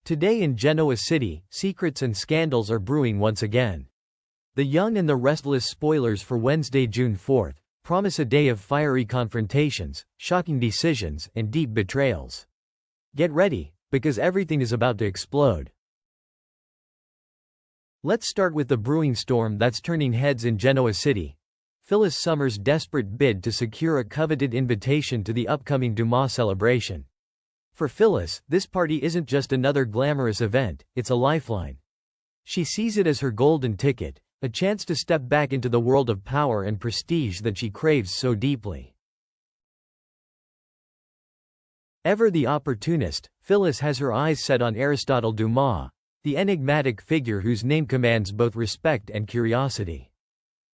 Today in Genoa City, secrets and scandals are brewing once again. The Young and the Restless spoilers for Wednesday, June 4th, promise a day of fiery confrontations, shocking decisions, and deep betrayals. Get ready, because everything is about to explode. Let's start with the brewing storm that's turning heads in Genoa City. Phyllis Summer's desperate bid to secure a coveted invitation to the upcoming Dumas celebration. For Phyllis, this party isn't just another glamorous event, it's a lifeline. She sees it as her golden ticket, a chance to step back into the world of power and prestige that she craves so deeply. Ever the opportunist, Phyllis has her eyes set on Aristotle Dumas, the enigmatic figure whose name commands both respect and curiosity.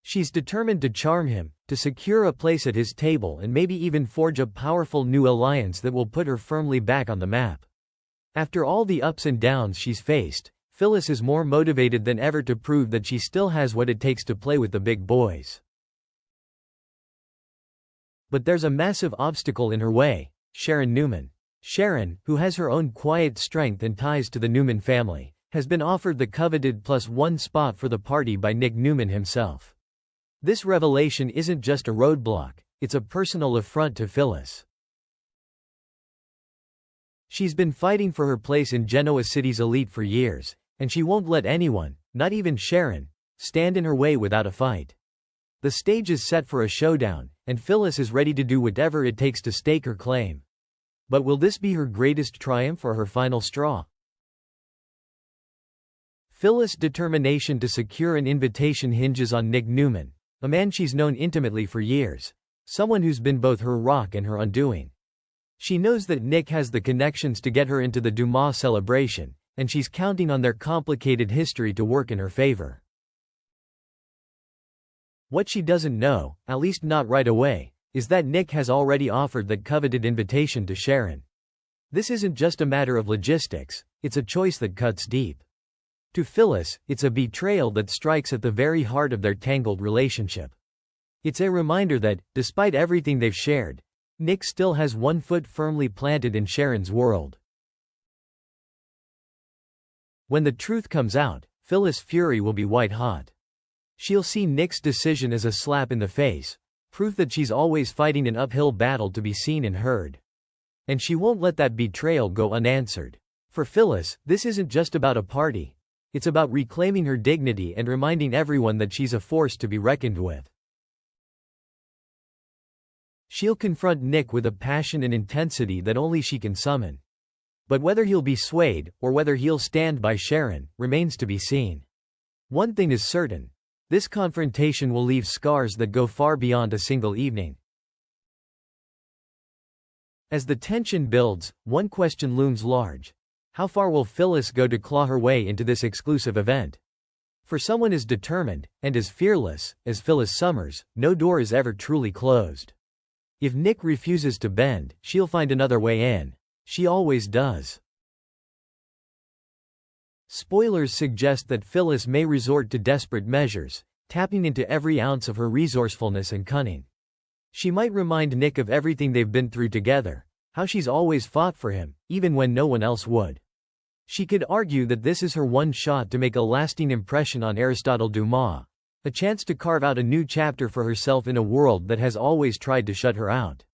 She's determined to charm him, to secure a place at his table and maybe even forge a powerful new alliance that will put her firmly back on the map. After all the ups and downs she's faced, Phyllis is more motivated than ever to prove that she still has what it takes to play with the big boys. But there's a massive obstacle in her way: Sharon Newman. Sharon, who has her own quiet strength and ties to the Newman family, has been offered the coveted +1 spot for the party by Nick Newman himself. This revelation isn't just a roadblock, it's a personal affront to Phyllis. She's been fighting for her place in Genoa City's elite for years, and she won't let anyone, not even Sharon, stand in her way without a fight. The stage is set for a showdown, and Phyllis is ready to do whatever it takes to stake her claim. But will this be her greatest triumph or her final straw? Phyllis' determination to secure an invitation hinges on Nick Newman, a man she's known intimately for years, someone who's been both her rock and her undoing. She knows that Nick has the connections to get her into the Dumas celebration, and she's counting on their complicated history to work in her favor. What she doesn't know, at least not right away, is that Nick has already offered that coveted invitation to Sharon. This isn't just a matter of logistics, it's a choice that cuts deep. To Phyllis, it's a betrayal that strikes at the very heart of their tangled relationship. It's a reminder that, despite everything they've shared, Nick still has one foot firmly planted in Sharon's world. When the truth comes out, Phyllis' fury will be white hot. She'll see Nick's decision as a slap in the face, proof that she's always fighting an uphill battle to be seen and heard. And she won't let that betrayal go unanswered. For Phyllis, this isn't just about a party. It's about reclaiming her dignity and reminding everyone that she's a force to be reckoned with. She'll confront Nick with a passion and intensity that only she can summon. But whether he'll be swayed, or whether he'll stand by Sharon, remains to be seen. One thing is certain: this confrontation will leave scars that go far beyond a single evening. As the tension builds, one question looms large. How far will Phyllis go to claw her way into this exclusive event? For someone as determined, and as fearless, as Phyllis Summers, no door is ever truly closed. If Nick refuses to bend, she'll find another way in. She always does. Spoilers suggest that Phyllis may resort to desperate measures, tapping into every ounce of her resourcefulness and cunning. She might remind Nick of everything they've been through together, how she's always fought for him, even when no one else would. She could argue that this is her one shot to make a lasting impression on Aristotle Dumas, a chance to carve out a new chapter for herself in a world that has always tried to shut her out.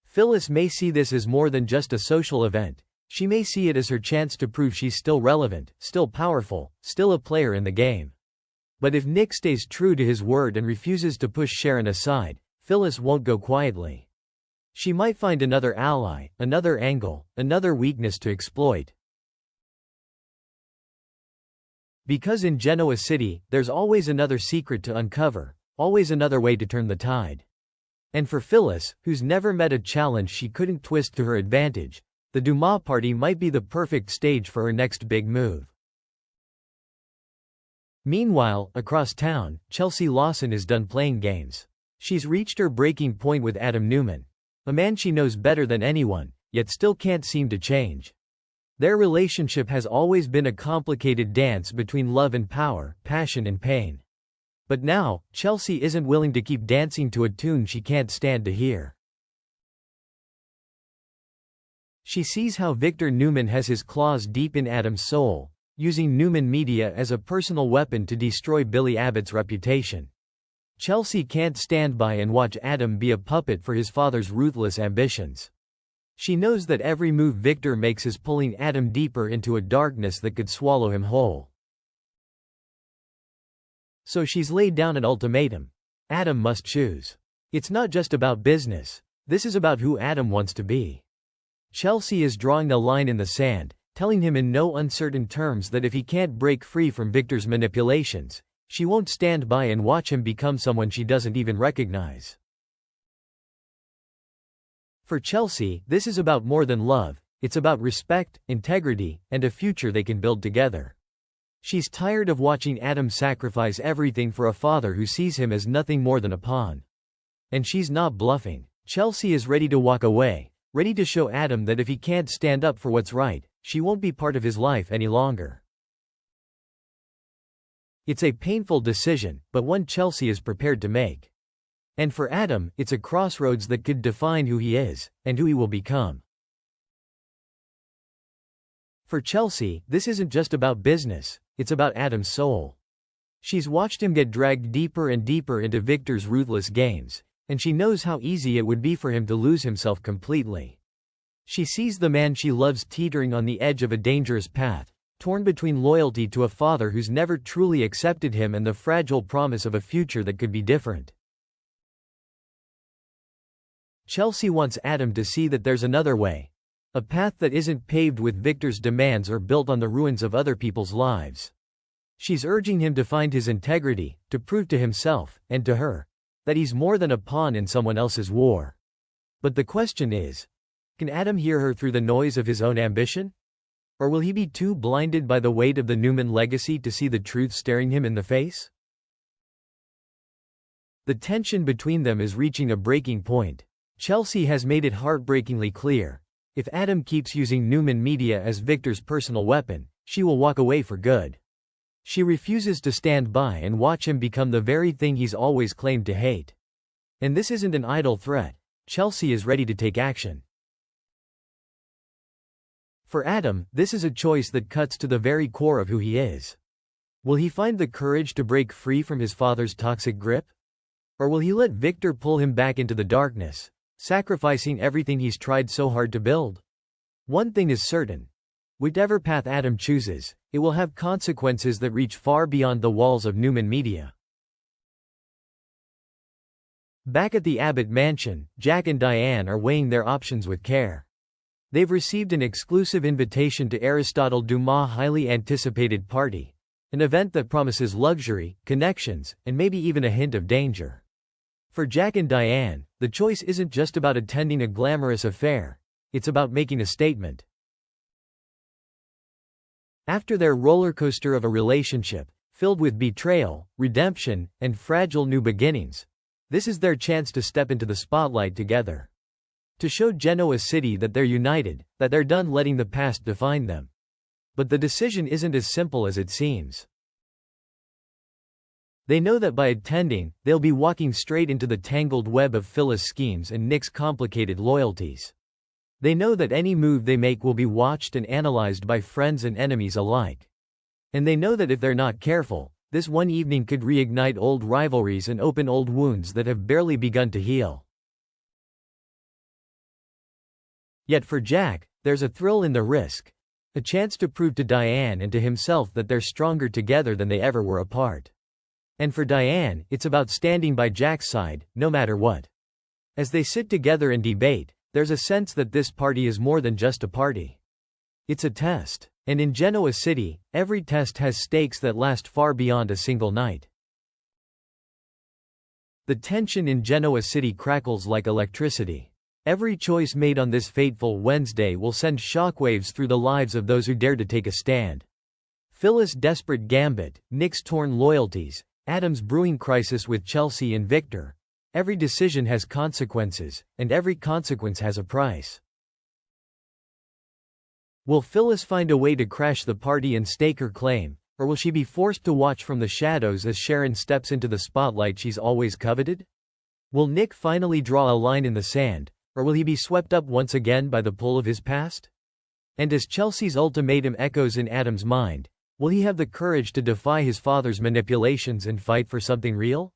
Phyllis may see this as more than just a social event. She may see it as her chance to prove she's still relevant, still powerful, still a player in the game. But if Nick stays true to his word and refuses to push Sharon aside, Phyllis won't go quietly. She might find another ally, another angle, another weakness to exploit. Because in Genoa City, there's always another secret to uncover, always another way to turn the tide. And for Phyllis, who's never met a challenge she couldn't twist to her advantage, the Dumas party might be the perfect stage for her next big move. Meanwhile, across town, Chelsea Lawson is done playing games. She's reached her breaking point with Adam Newman, a man she knows better than anyone, yet still can't seem to change. Their relationship has always been a complicated dance between love and power, passion and pain. But now, Chelsea isn't willing to keep dancing to a tune she can't stand to hear. She sees how Victor Newman has his claws deep in Adam's soul, using Newman Media as a personal weapon to destroy Billy Abbott's reputation. Chelsea can't stand by and watch Adam be a puppet for his father's ruthless ambitions. She knows that every move Victor makes is pulling Adam deeper into a darkness that could swallow him whole. So she's laid down an ultimatum. Adam must choose. It's not just about business. This is about who Adam wants to be. Chelsea is drawing a line in the sand, telling him in no uncertain terms that if he can't break free from Victor's manipulations, she won't stand by and watch him become someone she doesn't even recognize. For Chelsea, this is about more than love. It's about respect, integrity, and a future they can build together. She's tired of watching Adam sacrifice everything for a father who sees him as nothing more than a pawn. And she's not bluffing. Chelsea is ready to walk away, ready to show Adam that if he can't stand up for what's right, she won't be part of his life any longer. It's a painful decision, but one Chelsea is prepared to make. And for Adam, it's a crossroads that could define who he is, and who he will become. For Chelsea, this isn't just about business, it's about Adam's soul. She's watched him get dragged deeper and deeper into Victor's ruthless games, and she knows how easy it would be for him to lose himself completely. She sees the man she loves teetering on the edge of a dangerous path, torn between loyalty to a father who's never truly accepted him and the fragile promise of a future that could be different. Chelsea wants Adam to see that there's another way. A path that isn't paved with Victor's demands or built on the ruins of other people's lives. She's urging him to find his integrity, to prove to himself, and to her, that he's more than a pawn in someone else's war. But the question is, can Adam hear her through the noise of his own ambition? Or will he be too blinded by the weight of the Newman legacy to see the truth staring him in the face? The tension between them is reaching a breaking point. Chelsea has made it heartbreakingly clear. If Adam keeps using Newman Media as Victor's personal weapon, she will walk away for good. She refuses to stand by and watch him become the very thing he's always claimed to hate. And this isn't an idle threat. Chelsea is ready to take action. For Adam, this is a choice that cuts to the very core of who he is. Will he find the courage to break free from his father's toxic grip? Or will he let Victor pull him back into the darkness, sacrificing everything he's tried so hard to build? One thing is certain. Whichever path Adam chooses, it will have consequences that reach far beyond the walls of Newman Media. Back at the Abbott mansion, Jack and Diane are weighing their options with care. They've received an exclusive invitation to Aristotle Dumas' highly anticipated party, an event that promises luxury, connections, and maybe even a hint of danger. For Jack and Diane, the choice isn't just about attending a glamorous affair, it's about making a statement. After their roller coaster of a relationship, filled with betrayal, redemption, and fragile new beginnings, this is their chance to step into the spotlight together. To show Genoa City that they're united, that they're done letting the past define them. But the decision isn't as simple as it seems. They know that by attending, they'll be walking straight into the tangled web of Phyllis' schemes and Nick's complicated loyalties. They know that any move they make will be watched and analyzed by friends and enemies alike. And they know that if they're not careful, this one evening could reignite old rivalries and open old wounds that have barely begun to heal. Yet for Jack, there's a thrill in the risk. A chance to prove to Diane and to himself that they're stronger together than they ever were apart. And for Diane, it's about standing by Jack's side, no matter what. As they sit together and debate, there's a sense that this party is more than just a party. It's a test. And in Genoa City, every test has stakes that last far beyond a single night. The tension in Genoa City crackles like electricity. Every choice made on this fateful Wednesday will send shockwaves through the lives of those who dare to take a stand. Phyllis' desperate gambit, Nick's torn loyalties, Adam's brewing crisis with Chelsea and Victor. Every decision has consequences, and every consequence has a price. Will Phyllis find a way to crash the party and stake her claim, Or will she be forced to watch from the shadows as Sharon steps into the spotlight she's always coveted? Will Nick finally draw a line in the sand, or will he be swept up once again by the pull of his past? And as Chelsea's ultimatum echoes in Adam's mind, will he have the courage to defy his father's manipulations and fight for something real?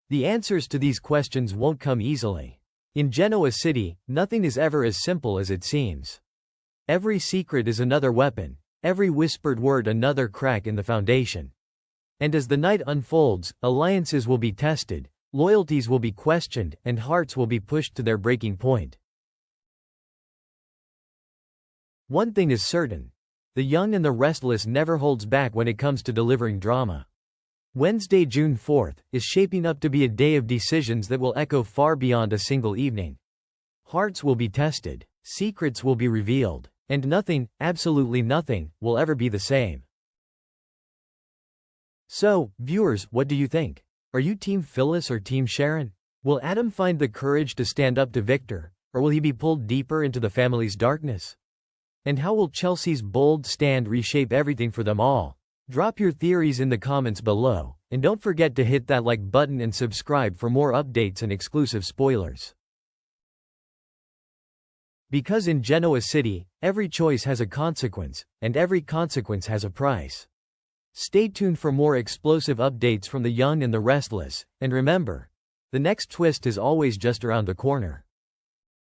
The answers to these questions won't come easily. In Genoa City, nothing is ever as simple as it seems. Every secret is another weapon, every whispered word another crack in the foundation. And as the night unfolds, alliances will be tested, loyalties will be questioned, and hearts will be pushed to their breaking point. One thing is certain: The Young and the Restless never holds back when it comes to delivering drama. Wednesday, June 4th, is shaping up to be a day of decisions that will echo far beyond a single evening. Hearts will be tested, secrets will be revealed, and nothing, absolutely nothing, will ever be the same. So, viewers, what do you think? Are you Team Phyllis or Team Sharon? Will Adam find the courage to stand up to Victor, or will he be pulled deeper into the family's darkness? And how will Chelsea's bold stand reshape everything for them all? Drop your theories in the comments below, and don't forget to hit that like button and subscribe for more updates and exclusive spoilers. Because in Genoa City, every choice has a consequence, and every consequence has a price. Stay tuned for more explosive updates from The Young and the Restless, and remember, the next twist is always just around the corner.